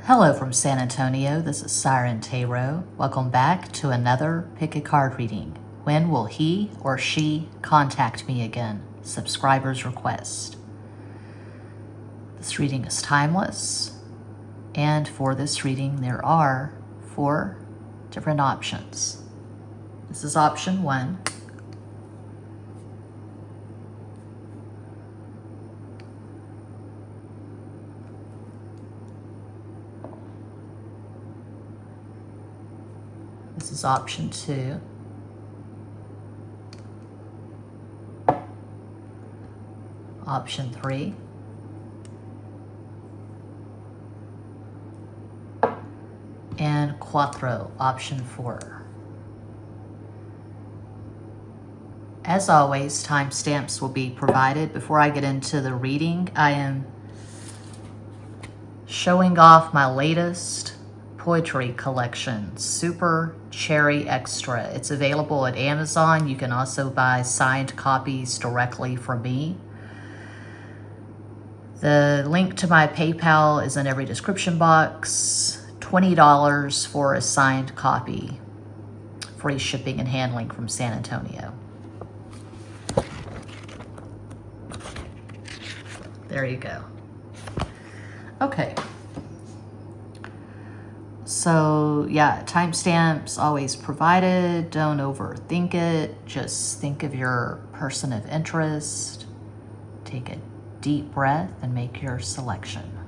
Hello from San Antonio, this is SIREN TaRoT. Welcome back to another Pick a Card reading. When will he or she contact me again? Subscriber's request. This reading is timeless, and for this reading there are 4 different options. This is option 1. This is option 2. Option 3. And cuatro, option 4. As always, timestamps will be provided. Before I get into the reading, I am showing off my latest poetry collection, Super Cherry Extra. It's available at Amazon. You can also buy signed copies directly from me. The link to my PayPal is in every description box. $20 for a signed copy. Free shipping and handling from San Antonio. There you go. Okay. So yeah, timestamps always provided. Don't overthink it. Just think of your person of interest. Take a deep breath and make your selection.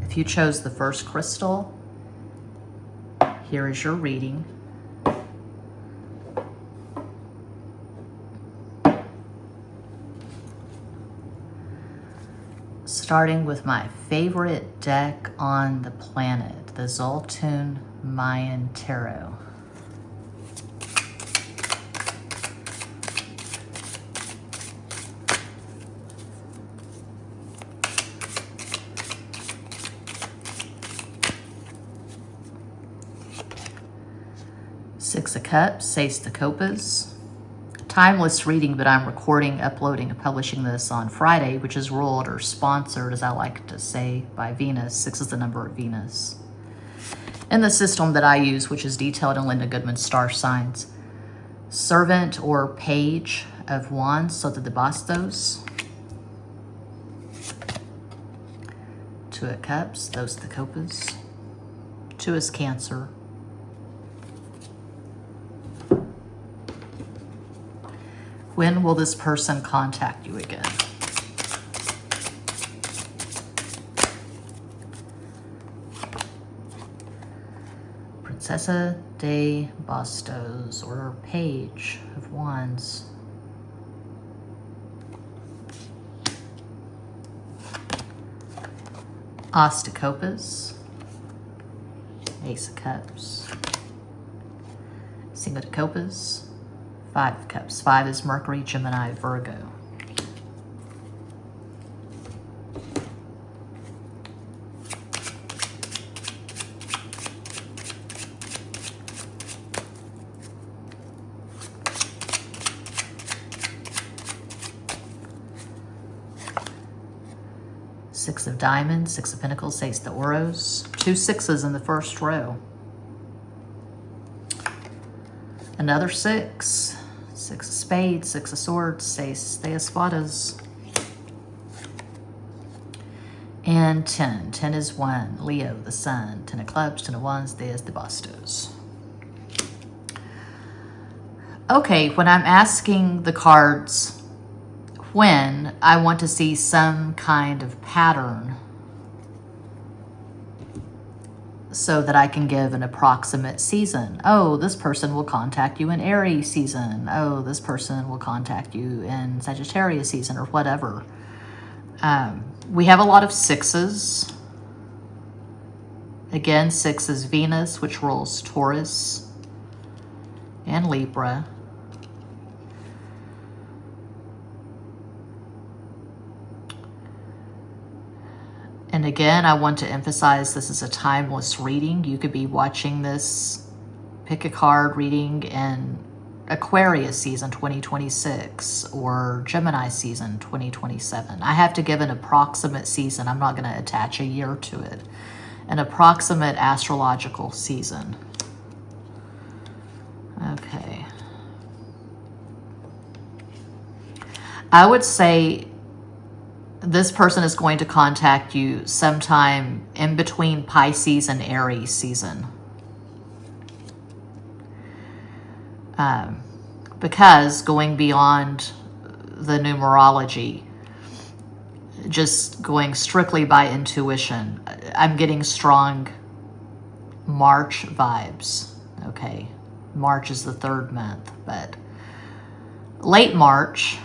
If you chose the first crystal, here is your reading. Starting with my favorite deck on the planet, the Zoltun Mayan Tarot. Six of Cups, Ace de Copas. Timeless reading, but I'm recording, uploading, and publishing this on Friday, which is ruled or sponsored, as I like to say, by Venus. 6 is the number of Venus. In the system that I use, which is detailed in Linda Goodman's star signs, Servant or Page of Wands, Sota de Bastos. 2 of Cups, Dos de Copas. 2 is Cancer. When will this person contact you again? Princesa de Bastos, or Page of Wands. As de Copas. Ace of Cups. Cinco de Copas. 5 of Cups. 5 is Mercury, Gemini, Virgo. Six of Diamonds, 6 of Pentacles, Ace de Oros. 2 6s in the first row. Another 6. 6 of Spades, 6 of Swords, Ace de Espadas. And 10. 10 is 1. Leo, the Sun. 10 of Clubs, 10 of Wands, 10 de Bastos. Okay, when I'm asking the cards when, I want to see some kind of pattern so that I can give an approximate season. Oh, this person will contact you in Aries season. Oh, this person will contact you in Sagittarius season, or whatever. We have a lot of 6s. Again, 6 is Venus, which rules Taurus and Libra. And again, I want to emphasize this is a timeless reading. You could be watching this pick a card reading in Aquarius season 2026 or Gemini season 2027. I have to give an approximate season. I'm not going to attach a year to it. An approximate astrological season. Okay. I would say this person is going to contact you sometime in between Pisces and Aries season. Because going beyond the numerology, just going strictly by intuition, I'm getting strong March vibes. Okay. March is the 3rd month, but late March,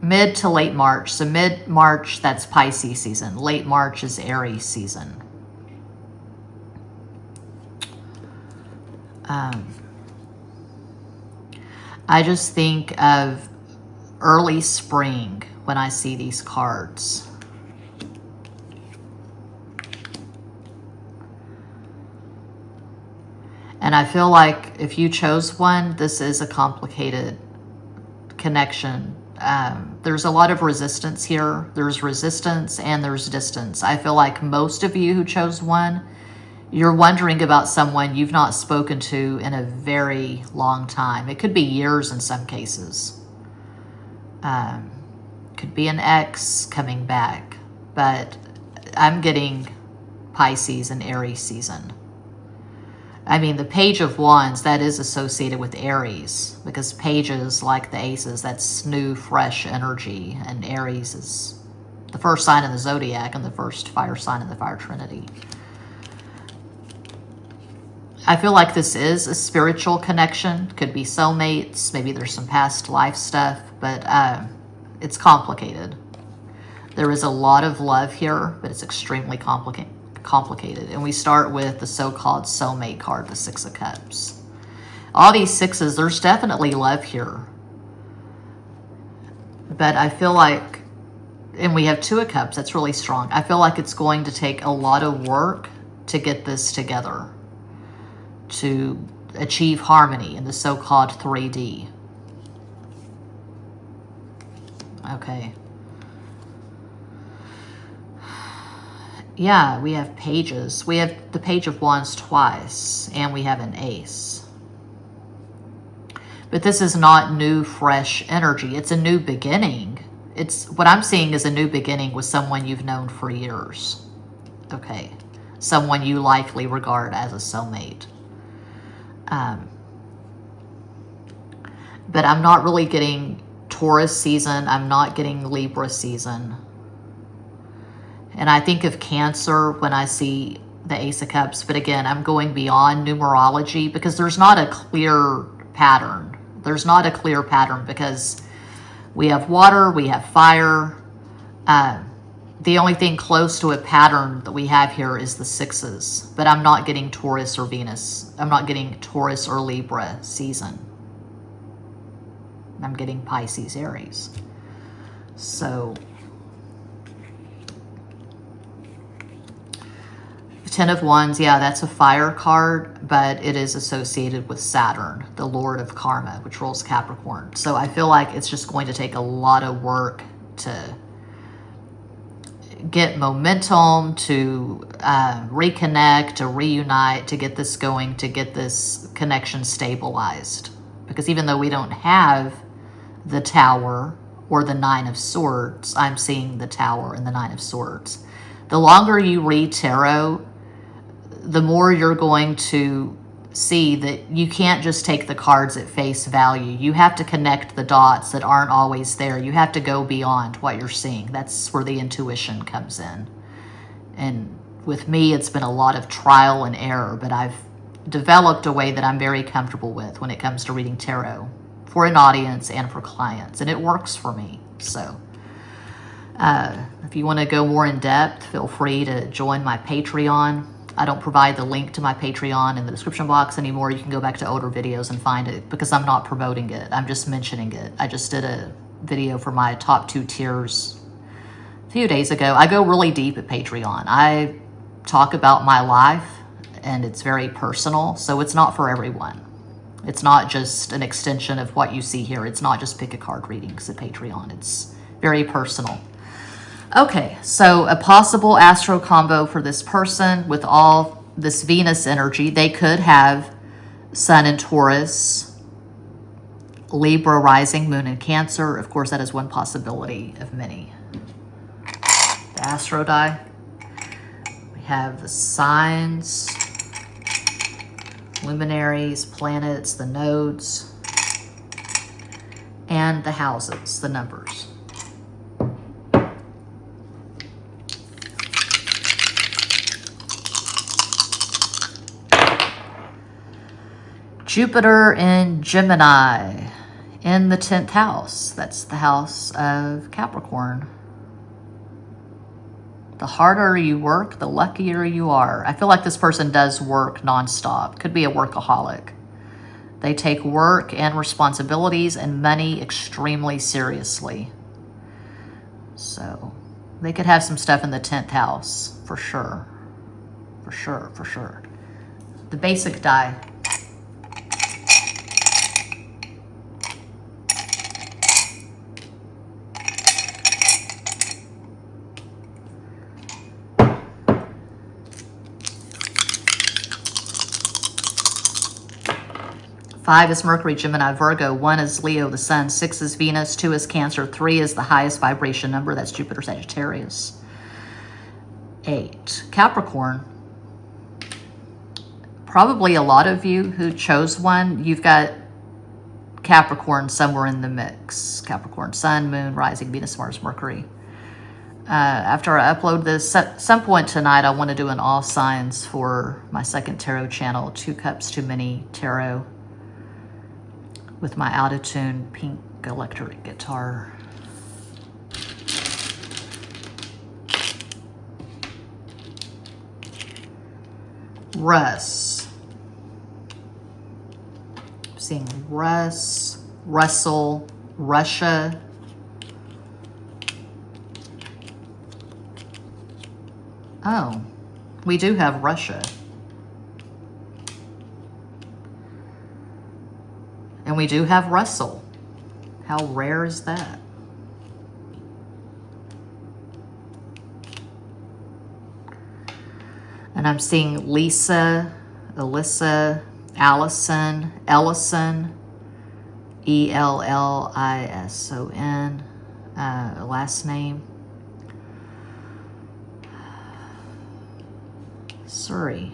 mid to late March. So mid-March, that's Pisces season. Late March is Aries season. I just think of early spring when I see these cards. And I feel like if you chose one, this is a complicated connection. There's a lot of resistance here. There's resistance and there's distance. I feel like most of you who chose one, you're wondering about someone you've not spoken to in a very long time. It could be years in some cases. Could be an ex coming back. But I'm getting Pisces and Aries season. I mean, the Page of Wands, that is associated with Aries, because pages, like the aces, that's new, fresh energy, and Aries is the first sign in the zodiac and the first fire sign in the fire trinity. I feel like this is a spiritual connection. Could be soulmates, maybe there's some past life stuff, but it's complicated. There is a lot of love here, but it's extremely complicated. And we start with the so-called soulmate card, the 6 of Cups. All these 6s, there's definitely love here. But I feel like, and we have 2 of Cups, that's really strong. I feel like it's going to take a lot of work to get this together, to achieve harmony in the so-called 3D. Okay. Yeah, we have pages. We have the Page of Wands twice, and we have an ace. But this is not new, fresh energy. It's a new beginning. What I'm seeing is a new beginning with someone you've known for years. Okay. Someone you likely regard as a soulmate. But I'm not really getting Taurus season. I'm not getting Libra season. And I think of Cancer when I see the Ace of Cups. But again, I'm going beyond numerology because there's not a clear pattern. There's not a clear pattern because we have water, we have fire. The only thing close to a pattern that we have here is the 6s. But I'm not getting Taurus or Venus. I'm not getting Taurus or Libra season. I'm getting Pisces, Aries. So, the 10 of Wands, yeah, that's a fire card, but it is associated with Saturn, the Lord of Karma, which rules Capricorn. So I feel like it's just going to take a lot of work to get momentum, to reconnect, to reunite, to get this going, to get this connection stabilized. Because even though we don't have the Tower or the 9 of Swords, I'm seeing the Tower and the 9 of Swords. The longer you read tarot, the more you're going to see that you can't just take the cards at face value. You have to connect the dots that aren't always there. You have to go beyond what you're seeing. That's where the intuition comes in. And with me, it's been a lot of trial and error, but I've developed a way that I'm very comfortable with when it comes to reading tarot for an audience and for clients, and it works for me. So if you want to go more in depth, feel free to join my Patreon. I don't provide the link to my Patreon in the description box anymore. You can go back to older videos and find it because I'm not promoting it. I'm just mentioning it. I just did a video for my top 2 tiers a few days ago. I go really deep at Patreon. I talk about my life and it's very personal, so it's not for everyone. It's not just an extension of what you see here. It's not just pick a card readings at Patreon. It's very personal. Okay, so a possible astro combo for this person with all this Venus energy. They could have Sun in Taurus, Libra rising, Moon in Cancer. Of course, that is one possibility of many. The astro die. We have the signs, luminaries, planets, the nodes, and the houses, the numbers. Jupiter in Gemini in the 10th house. That's the house of Capricorn. The harder you work, the luckier you are. I feel like this person does work nonstop. Could be a workaholic. They take work and responsibilities and money extremely seriously. So they could have some stuff in the 10th house for sure. For sure, for sure. The basic die. Five is Mercury, Gemini, Virgo. 1 is Leo, the Sun. 6 is Venus. 2 is Cancer. 3 is the highest vibration number. That's Jupiter, Sagittarius. 8. Capricorn. Probably a lot of you who chose one, you've got Capricorn somewhere in the mix. Capricorn, Sun, Moon, Rising, Venus, Mars, Mercury. After I upload this, at some point tonight, I want to do an all signs for my second tarot channel, 2 Cups Too Many Tarot, with my out-of-tune pink electric guitar. Russ. I'm seeing Russ, Russell, Russia. Oh, we do have Russia. And we do have Russell. How rare is that? And I'm seeing Lisa, Alyssa, Allison, Ellison, E-L-L-I-S-O-N, last name. Surrey.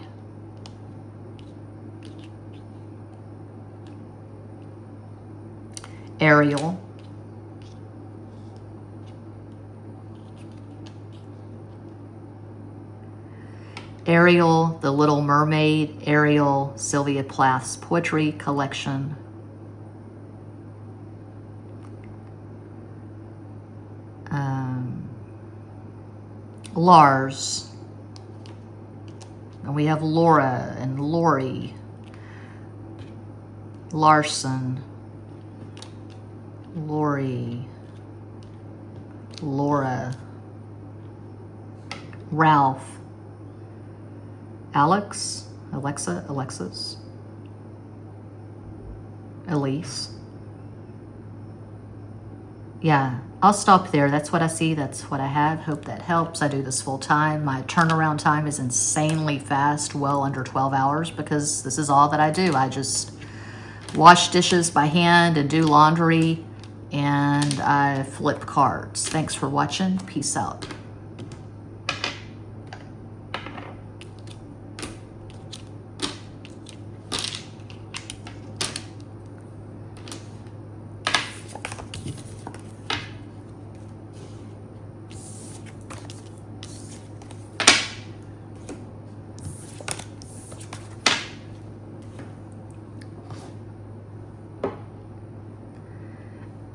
Ariel. Ariel, The Little Mermaid. Ariel, Sylvia Plath's poetry collection. Lars. And we have Laura and Lori. Larson. Lori, Laura, Ralph, Alex, Alexa, Alexis, Elise. Yeah, I'll stop there. That's what I see. That's what I have. Hope that helps. I do this full time. My turnaround time is insanely fast, well under 12 hours, because this is all that I do. I just wash dishes by hand and do laundry, and I flip cards. Thanks for watching. Peace out.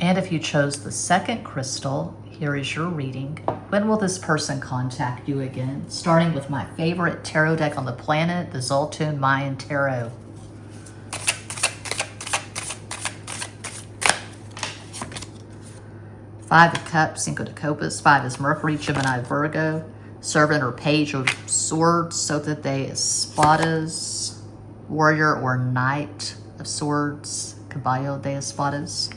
And if you chose the second crystal, here is your reading. When will this person contact you again? Starting with my favorite tarot deck on the planet, the Zoltun Mayan Tarot. Five of Cups, Cinco de Copas. 5 is Mercury, Gemini, Virgo. Servant or Page of Swords, Sota de Espadas. Warrior or Knight of Swords, Caballo de Espadas.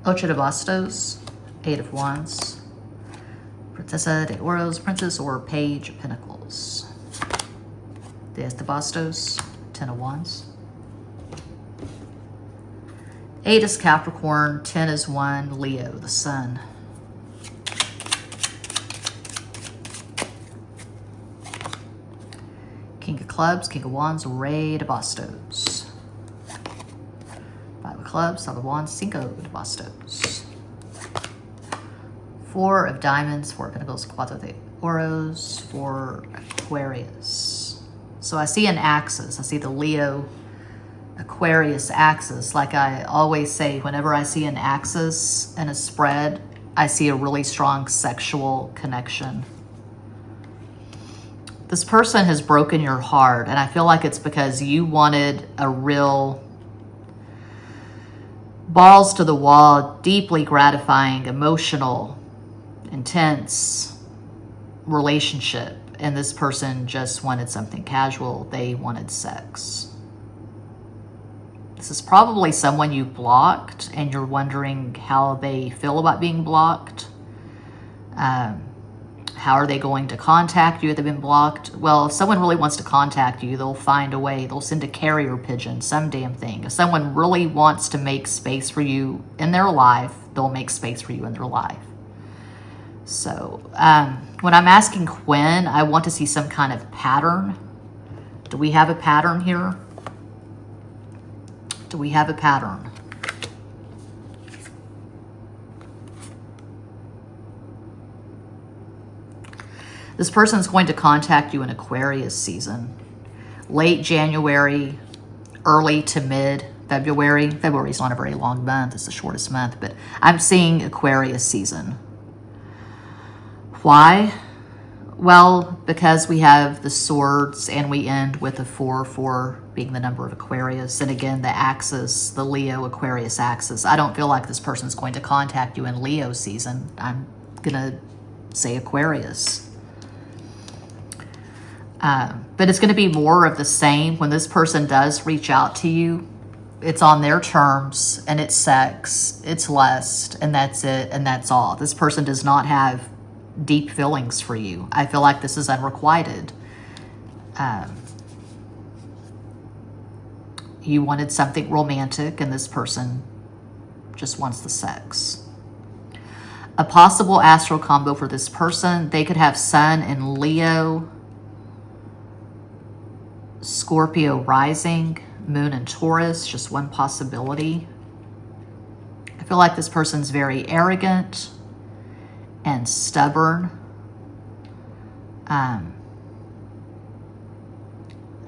Ocho de Bastos, Eight of Wands, Princesa de Oros, Princess or Page of Pentacles, Diez de Bastos, Ten of Wands. 8 is Capricorn, 10 is 1, Leo, the Sun. King of Clubs, King of Wands, Rey de Bastos. 5 of Clubs, 5 of Wands, Cinco de Bastos. 4 of Diamonds, 4 of Pentacles, Cuatro de Oros, 4 Aquarius. So I see an axis. I see the Leo Aquarius axis. Like I always say, whenever I see an axis in a spread, I see a really strong sexual connection. This person has broken your heart, and I feel like it's because you wanted a real balls to the wall, deeply gratifying, emotional, intense relationship, and this person just wanted something casual. They wanted sex. This is probably someone you blocked, and you're wondering how they feel about being blocked. How are they going to contact you if they've been blocked? Well, if someone really wants to contact you, they'll find a way. They'll send a carrier pigeon, some damn thing. If someone really wants to make space for you in their life, they'll make space for you in their life. So when I'm asking when, I want to see some kind of pattern. Do we have a pattern here? Do we have a pattern? This person's going to contact you in Aquarius season. Late January, early to mid February. February is not a very long month. It's the shortest month. But I'm seeing Aquarius season. Why? Well, because we have the Swords and we end with a 4 being the number of Aquarius. And again, the axis, the Leo Aquarius axis. I don't feel like this person's going to contact you in Leo season. I'm going to say Aquarius. But it's going to be more of the same. When this person does reach out to you, it's on their terms, and it's sex, it's lust, and that's it, and that's all. This person does not have deep feelings for you. I feel like this is unrequited. You wanted something romantic, and this person just wants the sex. A possible astral combo for this person, they could have Sun in Leo, Scorpio rising, Moon in Taurus, just one possibility. I feel like this person's very arrogant and stubborn.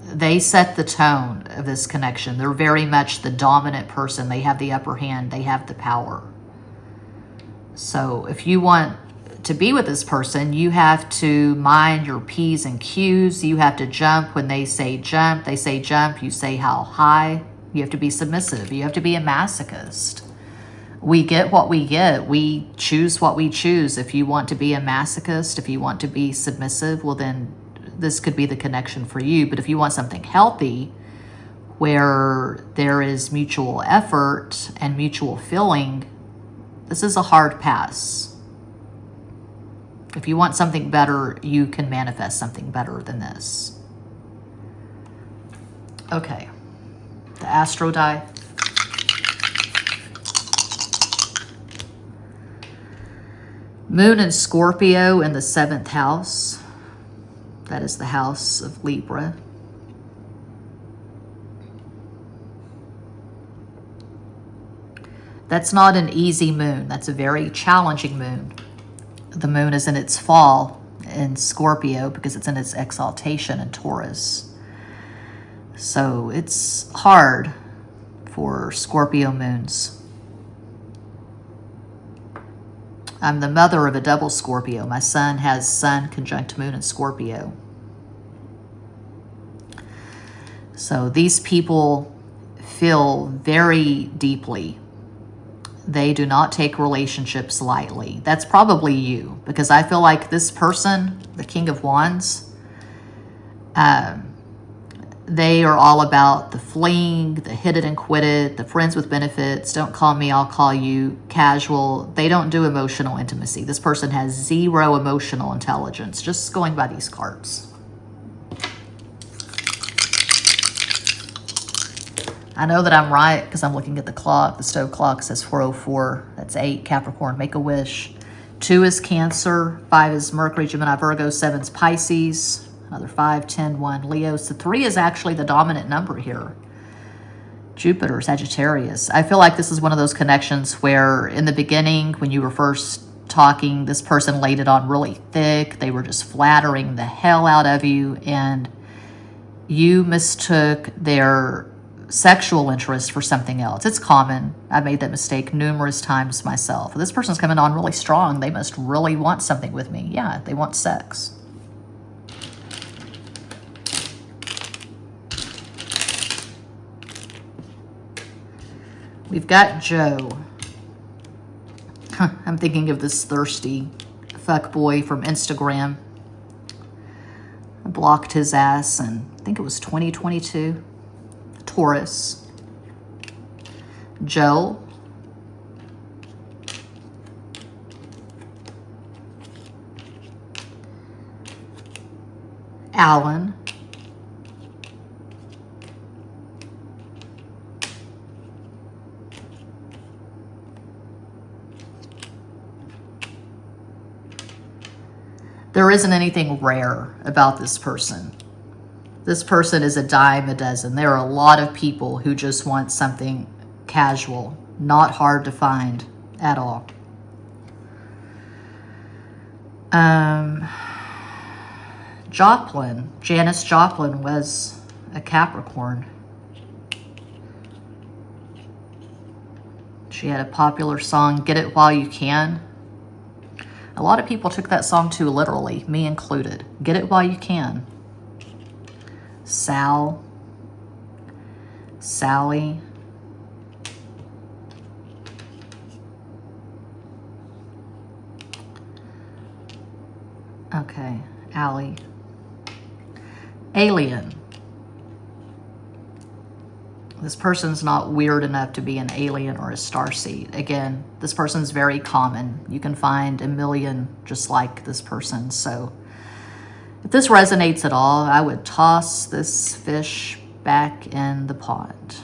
They set the tone of this connection. They're very much the dominant person. They have the upper hand. They have the power. So if you want to be with this person, you have to mind your P's and Q's. You have to jump when they say jump. They say jump, you say how high. You have to be submissive. You have to be a masochist. We get what we get. We choose what we choose. If you want to be a masochist, if you want to be submissive, well then this could be the connection for you. But if you want something healthy, where there is mutual effort and mutual feeling, this is a hard pass. If you want something better, you can manifest something better than this. Okay, the Astro die. Moon in Scorpio in the 7th house. That is the house of Libra. That's not an easy moon. That's a very challenging moon. The moon is in its fall in Scorpio because it's in its exaltation in Taurus. So it's hard for Scorpio moons. I'm the mother of a double Scorpio. My son has Sun conjunct Moon in Scorpio. So these people feel very deeply. They do not take relationships lightly. That's probably you, because I feel like this person, the King of Wands, they are all about the fling, the hit it and quit it, the friends with benefits, don't call me, I'll call you, casual. They don't do emotional intimacy. This person has zero emotional intelligence, just going by these cards. I know that I'm right because I'm looking at the clock. The stove clock says 4:04. That's 8, Capricorn, make a wish. 2 is Cancer, 5 is Mercury, Gemini, Virgo, 7 is Pisces, another 5, 10, 1, Leo. So 3 is actually the dominant number here. Jupiter, Sagittarius. I feel like this is one of those connections where in the beginning, when you were first talking, this person laid it on really thick. They were just flattering the hell out of you, and you mistook their sexual interest for something else. It's common. I made that mistake numerous times myself. This person's coming on really strong. They must really want something with me. Yeah, they want sex. We've got Joe. I'm thinking of this thirsty fuckboy from Instagram. I blocked his ass in, I think it was 2022. Taurus. Joe. Alan. There isn't anything rare about this person. This person is a dime a dozen. There are a lot of people who just want something casual, not hard to find at all. Janis Joplin was a Capricorn. She had a popular song, Get It While You Can. A lot of people took that song too literally, me included. Get it while you can. Sal. Sally. Okay, Allie. Alien. This person's not weird enough to be an alien or a starseed. Again, this person's very common. You can find a million just like this person. So if this resonates at all, I would toss this fish back in the pond.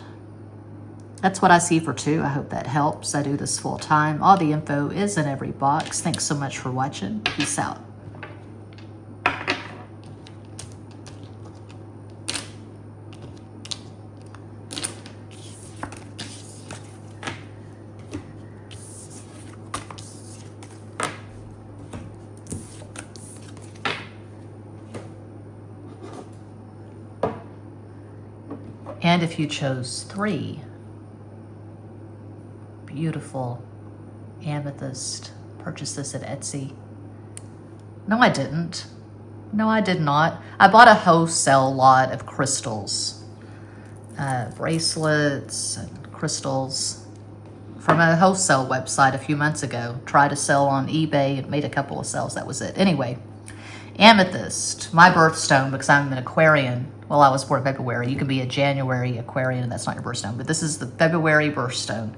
That's what I see for 2. I hope that helps. I do this full time. All the info is in every box. Thanks so much for watching. Peace out. And if you chose 3, beautiful amethyst, purchase this at Etsy. No, I didn't. No, I did not. I bought a wholesale lot of crystals, bracelets and crystals from a wholesale website a few months ago. Tried to sell on eBay and made a couple of sales. That was it. Anyway, amethyst, my birthstone, because I'm an Aquarian. Well, I was born in February. You can be a January Aquarian, and that's not your birthstone. But this is the February birthstone.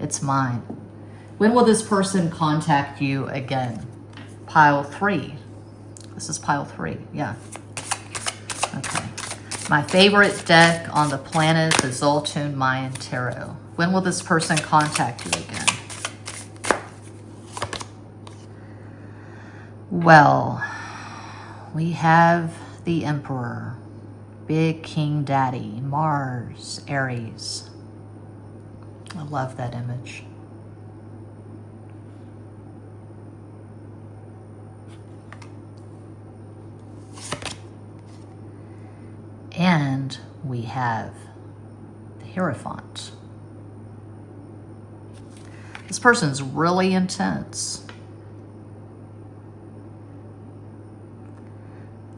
It's mine. When will this person contact you again? Pile 3. This is pile 3. Yeah. Okay. My favorite deck on the planet, the Zoltun Mayan Tarot. When will this person contact you again? Well, we have the Emperor. Big King Daddy, Mars, Aries. I love that image. And we have the Hierophant. This person's really intense.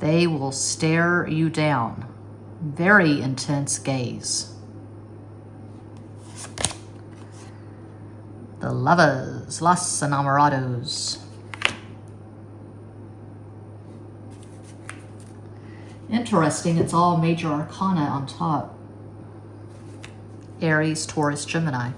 They will stare you down. Very intense gaze. The Lovers, Los Enamorados. Interesting, it's all major arcana on top. Aries, Taurus, Gemini.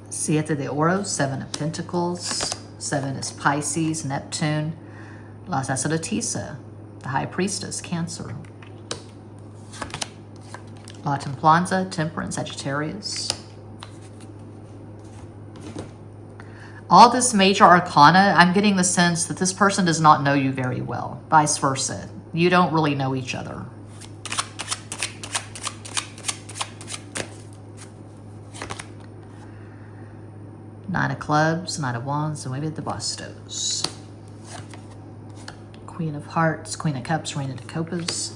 Siete de Oros, 7 of Pentacles. 7 is Pisces, Neptune. La Sacerdotisa, the High Priestess, Cancer. La Templanza, Temperance, Sagittarius. All this major arcana, I'm getting the sense that this person does not know you very well. Vice versa. You don't really know each other. Nine of Clubs, Knight of Wands, and Nueve de Bastos. Queen of Hearts, Queen of Cups, Reina de Copas.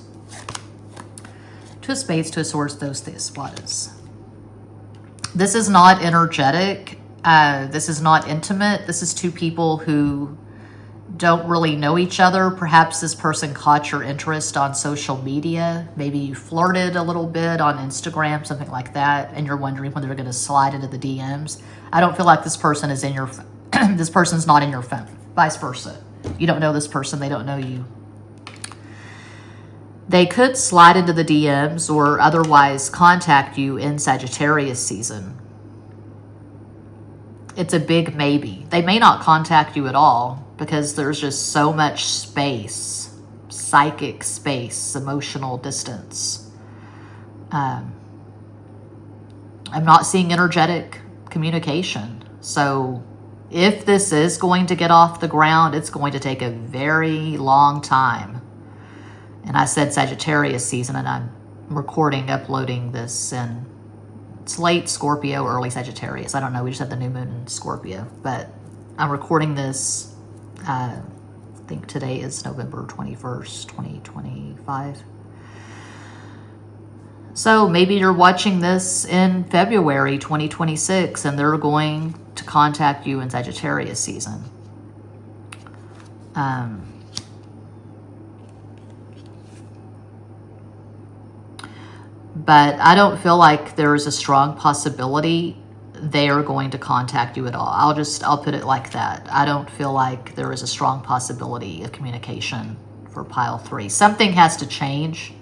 Two of Spades, Two of Swords, Dos de Espadas. This is not energetic. This is not intimate. This is two people who don't really know each other. Perhaps this person caught your interest on social media. Maybe you flirted a little bit on Instagram, something like that, and you're wondering when they're going to slide into the DMs. I don't feel like this person is in your this person's not in your phone. Vice versa. You don't know this person, they don't know you. They could slide into the DMs or otherwise contact you in Sagittarius season. It's a big maybe. They may not contact you at all because there's just so much space, psychic space, emotional distance. I'm not seeing energetic communication. So if this is going to get off the ground, it's going to take a very long time. And I said Sagittarius season, and I'm recording, uploading this, and it's late Scorpio, early Sagittarius. I don't know, we just had the new moon in Scorpio. But I'm recording this, I think today is November 21st, 2025. So maybe you're watching this in February 2026, and they're going to contact you in Sagittarius season. But I don't feel like there is a strong possibility they are going to contact you at all. I'll put it like that. I don't feel like there is a strong possibility of communication for pile 3. Something has to change.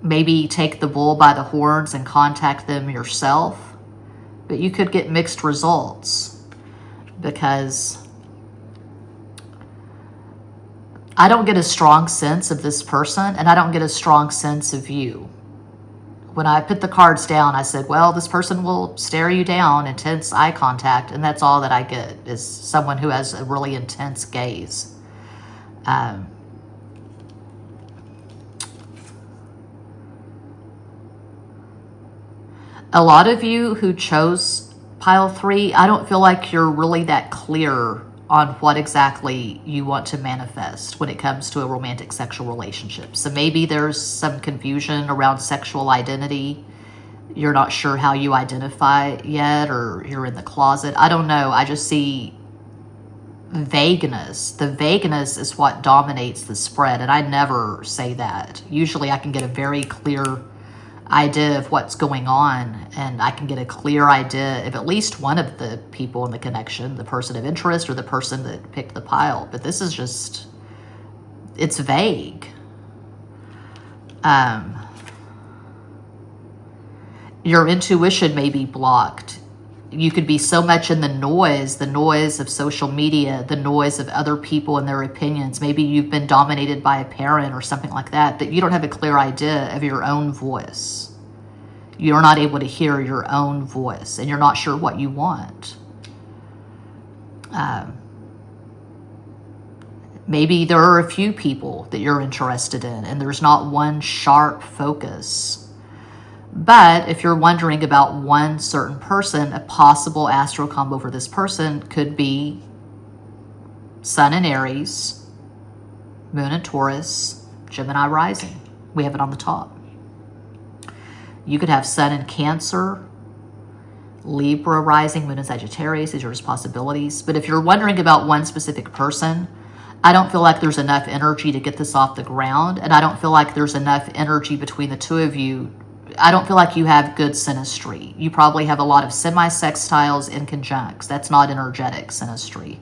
Maybe take the bull by the horns and contact them yourself. But you could get mixed results because I don't get a strong sense of this person, and I don't get a strong sense of you. When I put the cards down, I said, well, this person will stare you down, intense eye contact, and that's all that I get is someone who has a really intense gaze. A lot of you who chose pile 3, I don't feel like you're really that clear on what exactly you want to manifest when it comes to a romantic sexual relationship. So maybe there's some confusion around sexual identity. You're not sure how you identify yet, or you're in the closet. I don't know. I just see vagueness. The vagueness is what dominates the spread, and I never say that. Usually I can get a very clear idea of what's going on, and I can get a clear idea of at least one of the people in the connection, the person of interest or the person that picked the pile. But this is just, it's vague. Your intuition may be blocked. You could be so much in the noise of social media, the noise of other people and their opinions. Maybe you've been dominated by a parent or something like that, that you don't have a clear idea of your own voice. You're not able to hear your own voice, and you're not sure what you want. Maybe there are a few people that you're interested in, and there's not one sharp focus. But if you're wondering about one certain person, a possible astro combo for this person could be Sun in Aries, Moon in Taurus, Gemini rising. We have it on the top. You could have Sun in Cancer, Libra rising, Moon in Sagittarius. These are just possibilities. But if you're wondering about one specific person, I don't feel like there's enough energy to get this off the ground. And I don't feel like there's enough energy between the two of you. I don't feel like you have good synastry. You probably have a lot of semi-sextiles and conjuncts. That's not energetic synastry.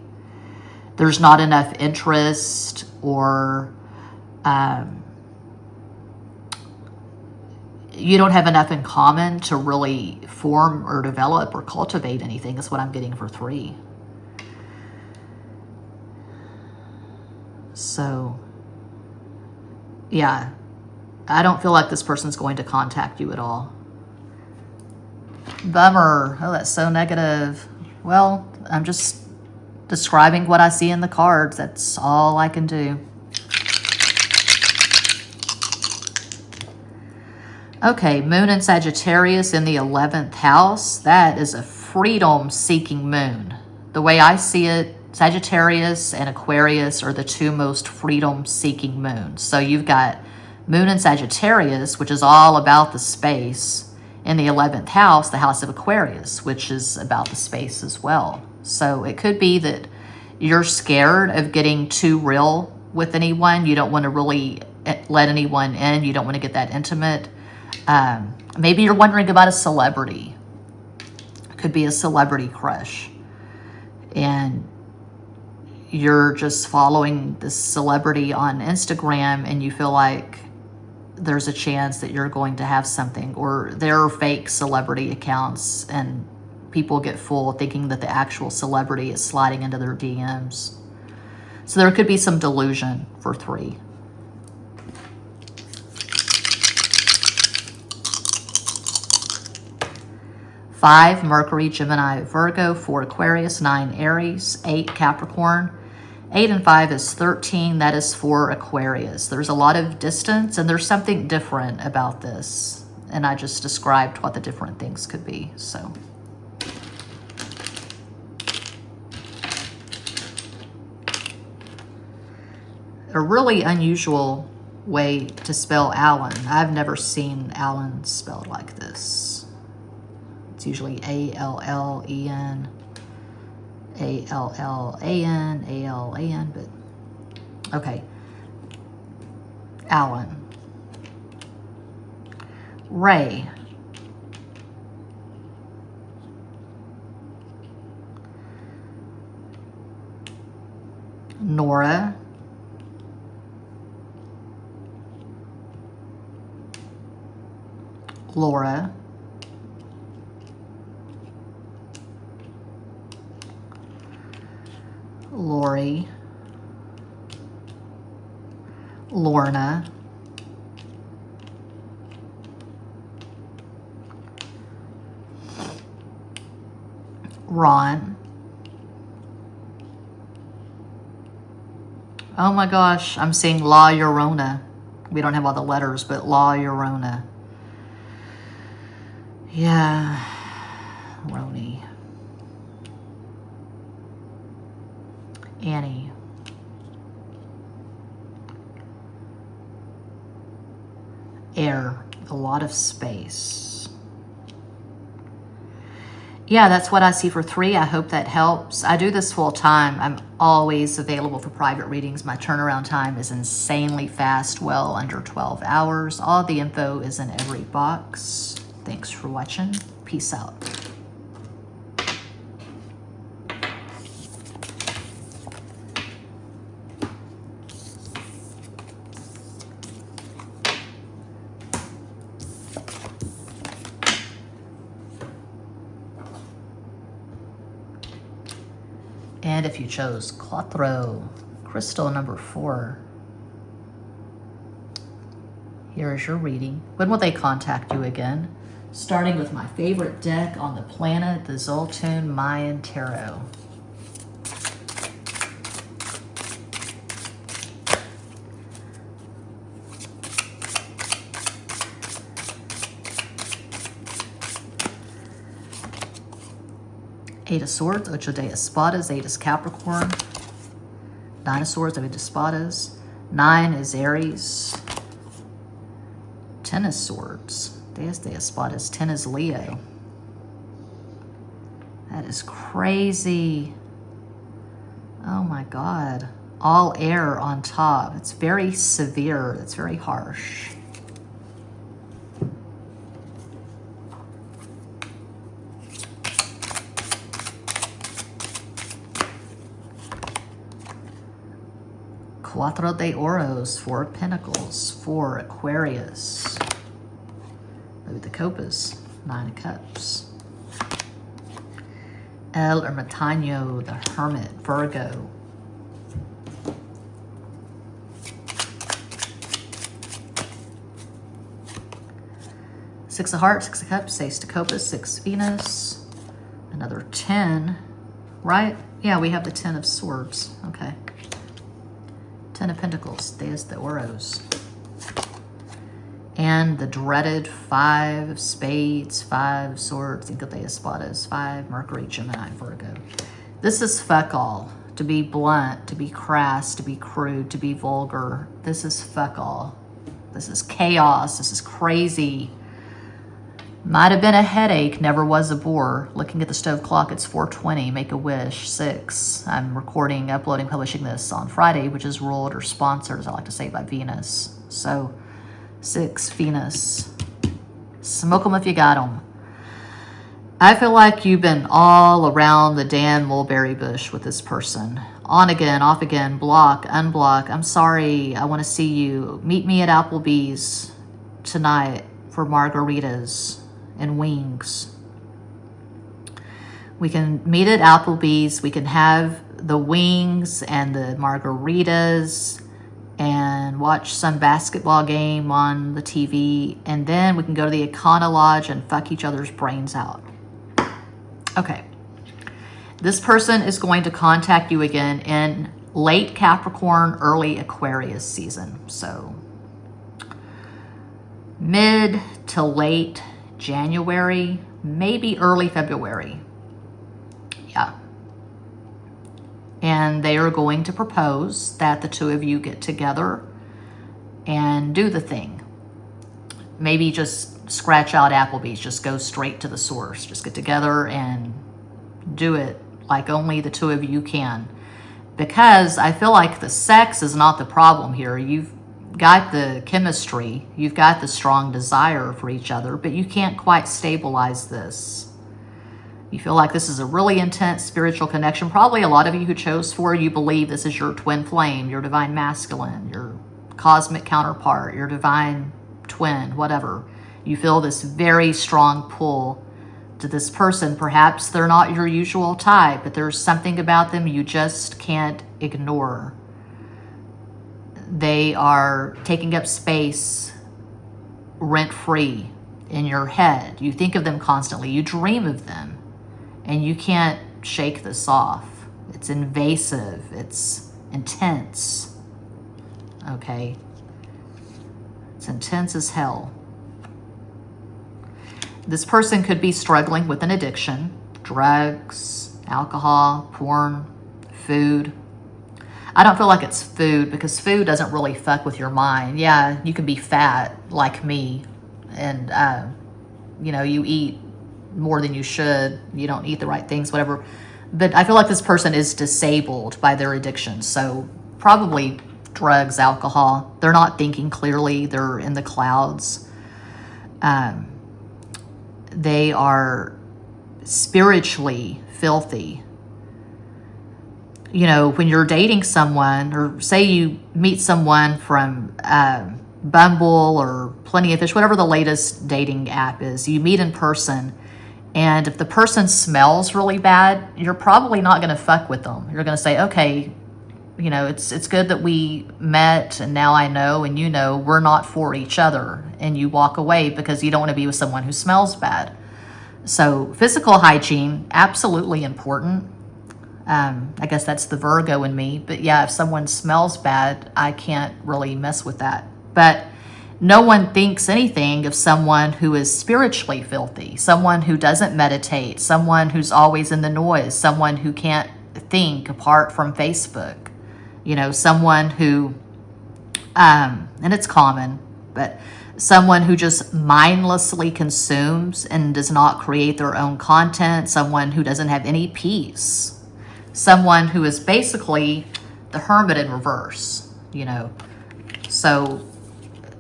There's not enough interest or you don't have enough in common to really form or develop or cultivate anything. Is what I'm getting for 3. So, yeah, I don't feel like this person's going to contact you at all. Bummer. Oh, that's so negative. Well, I'm just describing what I see in the cards. That's all I can do. Okay, Moon in Sagittarius in the 11th house. That is a freedom-seeking moon. The way I see it, Sagittarius and Aquarius are the 2 most freedom-seeking moons. So you've got Moon in Sagittarius, which is all about the space, in the 11th house, the house of Aquarius, which is about the space as well. So it could be that you're scared of getting too real with anyone. You don't want to really let anyone in. You don't want to get that intimate. Maybe you're wondering about a celebrity. It could be a celebrity crush. And you're just following this celebrity on Instagram and you feel like there's a chance that you're going to have something, or there are fake celebrity accounts and people get fooled thinking that the actual celebrity is sliding into their DMs. So there could be some delusion for 3. Five, Mercury, Gemini, Virgo. 4, Aquarius. 9, Aries. 8, Capricorn. 8 and 5 is 13. That is for Aquarius. There's a lot of distance and there's something different about this. And I just described what the different things could be. So, a really unusual way to spell Allen. I've never seen Allen spelled like this. It's usually A-L-L-E-N. A-L-L-A-N, A-L-A-N, but okay. Allen. Ray. Nora. Laura. Lori, Lorna, Ron. Oh my gosh, I'm seeing La Llorona. We don't have all the letters, but La Llorona. Yeah, Roni. Annie. Air, a lot of space. Yeah, that's what I see for 3. I hope that helps. I do this full time. I'm always available for private readings. My turnaround time is insanely fast, well under 12 hours. All the info is in every box. Thanks for watching. Peace out. And if you chose Cuatro, crystal number 4, here is your reading. When will they contact you again? Starting with my favorite deck on the planet, the Zoltun Mayan Tarot. Eight of Swords, Ocho de Espadas. 8 is Capricorn. 9 of Swords, 8 of Espadas. 9 is Aries. 10 is Swords. 10 de Espadas. 10 is Leo. That is crazy. Oh my God. All air on top. It's very severe. It's very harsh. Cuatro de Oros, 4 of Pentacles, 4 Aquarius. Maybe the Copas, 9 of Cups. El Ermitaño, the Hermit, Virgo. Six of Hearts, 6 of Cups, Ace of Copas, 6 Venus. Another 10, right? Yeah, we have the 10 of Swords. Okay. 10 of Pentacles, Deus de Oros. And the dreaded 5 of Spades, 5 of Swords, Cinco de Espadas, 5, Mercury, Gemini, Virgo. This is fuck all. To be blunt, to be crass, to be crude, to be vulgar. This is fuck all. This is chaos. This is crazy. Might have been a headache, never was a bore. Looking at the stove clock, it's 4:20. Make a wish, 6. I'm recording, uploading, publishing this on Friday, which is ruled or sponsored, as I like to say, by Venus. So, 6, Venus. Smoke 'em if you got 'em. I feel like you've been all around the damn mulberry bush with this person. On again, off again, block, unblock. I'm sorry, I want to see you. Meet me at Applebee's tonight for margaritas and wings. We can meet at Applebee's. We can have the wings and the margaritas and watch some basketball game on the TV. And then we can go to the Econo Lodge and fuck each other's brains out. Okay. This person is going to contact you again in late Capricorn, early Aquarius season. So mid to late January, maybe early February. Yeah. And they are going to propose that the two of you get together and do the thing. Maybe just scratch out Applebee's, just go straight to the source. Just get together and do it like only the two of you can. Because I feel like the sex is not the problem here. You've got the chemistry, you've got the strong desire for each other, but you can't quite stabilize this. You feel like this is a really intense spiritual connection. Probably a lot of you who chose 4, you believe this is your twin flame, your divine masculine, your cosmic counterpart, your divine twin, whatever. You feel this very strong pull to this person. Perhaps they're not your usual type, but there's something about them you just can't ignore. They are taking up space rent-free in your head. You think of them constantly. You dream of them. And you can't shake this off. It's invasive. It's intense. Okay? It's intense as hell. This person could be struggling with an addiction. Drugs, alcohol, porn, food. I don't feel like it's food, because food doesn't really fuck with your mind. Yeah, you can be fat like me, and you eat more than you should. You don't eat the right things, whatever. But I feel like this person is disabled by their addiction. So probably drugs, alcohol. They're not thinking clearly. They're in the clouds. They are spiritually filthy. You know, when you're dating someone, or say you meet someone from Bumble or Plenty of Fish, whatever the latest dating app is, you meet in person, and if the person smells really bad, you're probably not going to fuck with them. You're going to say, okay, it's good that we met, and now I know, and we're not for each other, and you walk away because you don't want to be with someone who smells bad. So physical hygiene, absolutely important. I guess that's the Virgo in me. But yeah, if someone smells bad, I can't really mess with that. But no one thinks anything of someone who is spiritually filthy, someone who doesn't meditate, someone who's always in the noise, someone who can't think apart from Facebook, someone who, and it's common, but someone who just mindlessly consumes and does not create their own content, someone who doesn't have any peace, someone who is basically the hermit in reverse, you know. So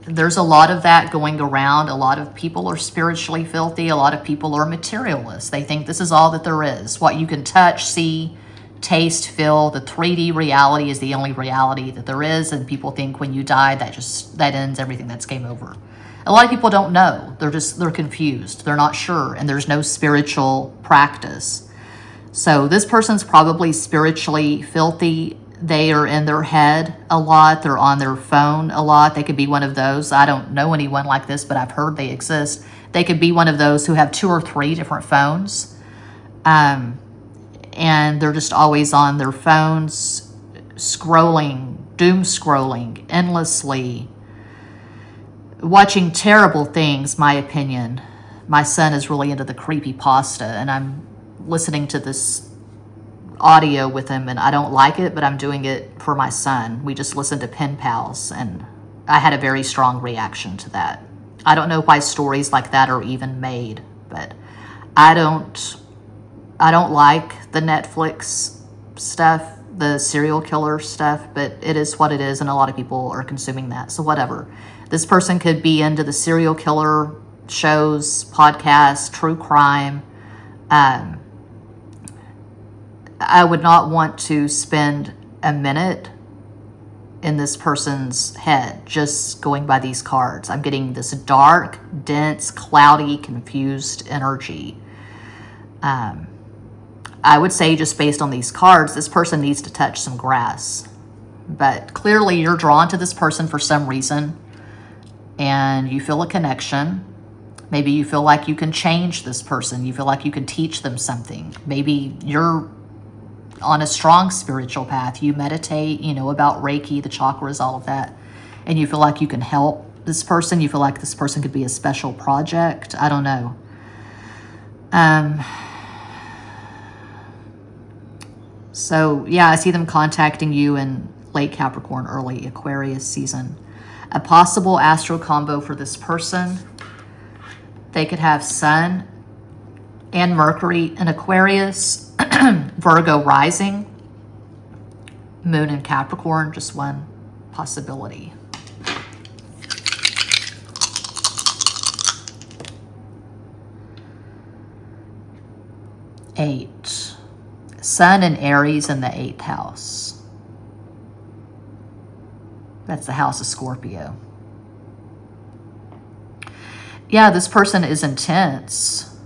there's a lot of that going around. A lot of people are spiritually filthy. A lot of people are materialists. They think this is all that there is. What you can touch, see, taste, feel, the 3D reality is the only reality that there is. And people think when you die, that ends everything. That's game over. A lot of people don't know. They're confused. They're not sure. And there's no spiritual practice. So this person's probably spiritually filthy. They are in their head a lot. They're on their phone a lot. They could be one of those. I don't know anyone like this, but I've heard they exist. They could be one of those who have 2 or 3 different phones. And they're just always on their phones, scrolling, doom scrolling endlessly, watching terrible things, my opinion. My son is really into the creepypasta, and I'm listening to this audio with him, and I don't like it, but I'm doing it for my son. We just listened to Pen Pals, and I had a very strong reaction to that. I don't know why stories like that are even made, but I don't like the Netflix stuff, the serial killer stuff, but it is what it is, and a lot of people are consuming that, so whatever. This person could be into the serial killer shows, podcasts, true crime. I would not want to spend a minute in this person's head just going by these cards. I'm getting this dark, dense, cloudy, confused energy. I would say just based on these cards, this person needs to touch some grass. But clearly you're drawn to this person for some reason, and you feel a connection. Maybe you feel like you can change this person. You feel like you can teach them something. Maybe you're on a strong spiritual path. You meditate, you know, about Reiki, the chakras, all of that. And you feel like you can help this person. You feel like this person could be a special project. I don't know. So yeah, I see them contacting you in late Capricorn, early Aquarius season. A possible astro combo for this person. They could have Sun and Mercury in Aquarius, Virgo rising, Moon in Capricorn, just one possibility. Eight. Sun and Aries in the 8th house. That's the house of Scorpio. Yeah, this person is intense.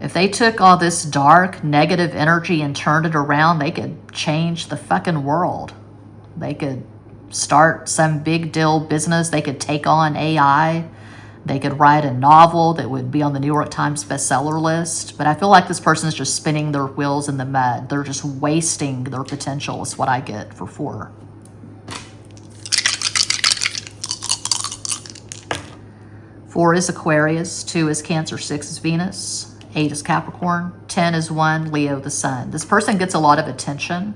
If they took all this dark, negative energy and turned it around, they could change the fucking world. They could start some big deal business. They could take on AI. They could write a novel that would be on the New York Times bestseller list. But I feel like this person is just spinning their wheels in the mud. They're just wasting their potential is what I get for 4. 4 is Aquarius, 2 is Cancer, 6 is Venus, 8 is Capricorn, 10 is 1, Leo, the Sun. This person gets a lot of attention.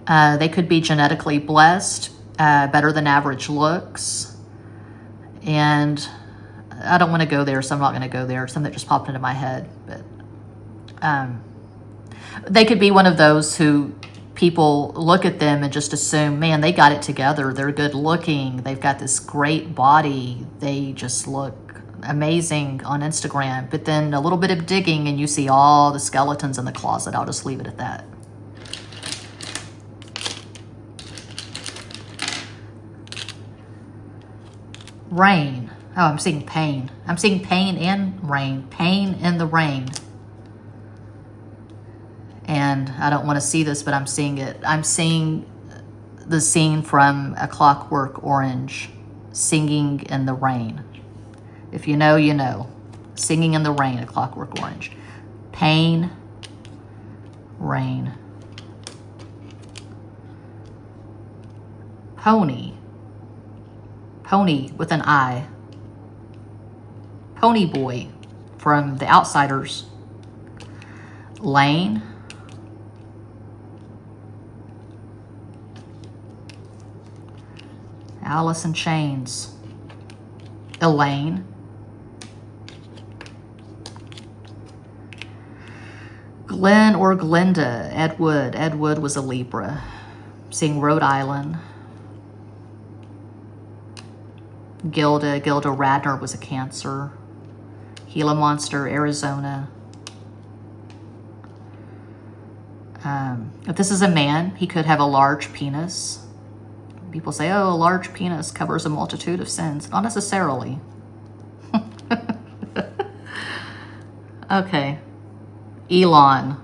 They could be genetically blessed, better than average looks. And I don't want to go there, so I'm not going to go there. Something that just popped into my head. But they could be one of those who people look at them and just assume, man, they got it together. They're good looking. They've got this great body. They just look amazing on Instagram. But then a little bit of digging and you see all the skeletons in the closet. I'll just leave it at that. Rain. Oh, I'm seeing pain. I'm seeing pain and rain. Pain in the rain. And I don't want to see this, but I'm seeing it. I'm seeing the scene from A Clockwork Orange, singing in the rain. If you know, you know. Singing in the rain, A Clockwork Orange. Pain, rain. Pony. Pony with an I. Pony Boy from The Outsiders. Lane. Alice in Chains. Elaine. Glenn or Glenda. Ed Wood. Ed Wood was a Libra. Seeing Rhode Island. Gilda. Gilda Radner was a Cancer. Gila Monster, Arizona. If this is a man, he could have a large penis. People say, oh, a large penis covers a multitude of sins. Not necessarily. Okay. Elon.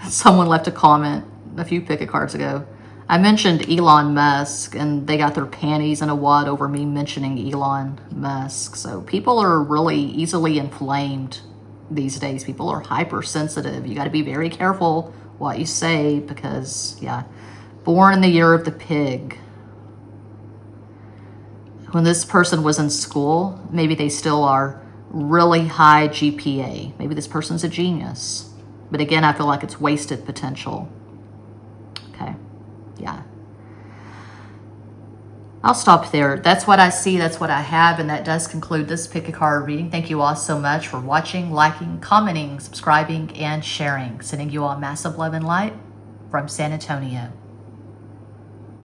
Someone left a comment a few picket cards ago. I mentioned Elon Musk, and they got their panties in a wad over me mentioning Elon Musk. So people are really easily inflamed these days. People are hypersensitive. You got to be very careful what you say because, yeah, born in the year of the pig. When this person was in school, maybe they still are, really high GPA. Maybe this person's a genius. But again, I feel like it's wasted potential. Okay. Yeah. I'll stop there. That's what I see. That's what I have. And that does conclude this pick a card reading. Thank you all so much for watching, liking, commenting, subscribing, and sharing. Sending you all massive love and light from San Antonio.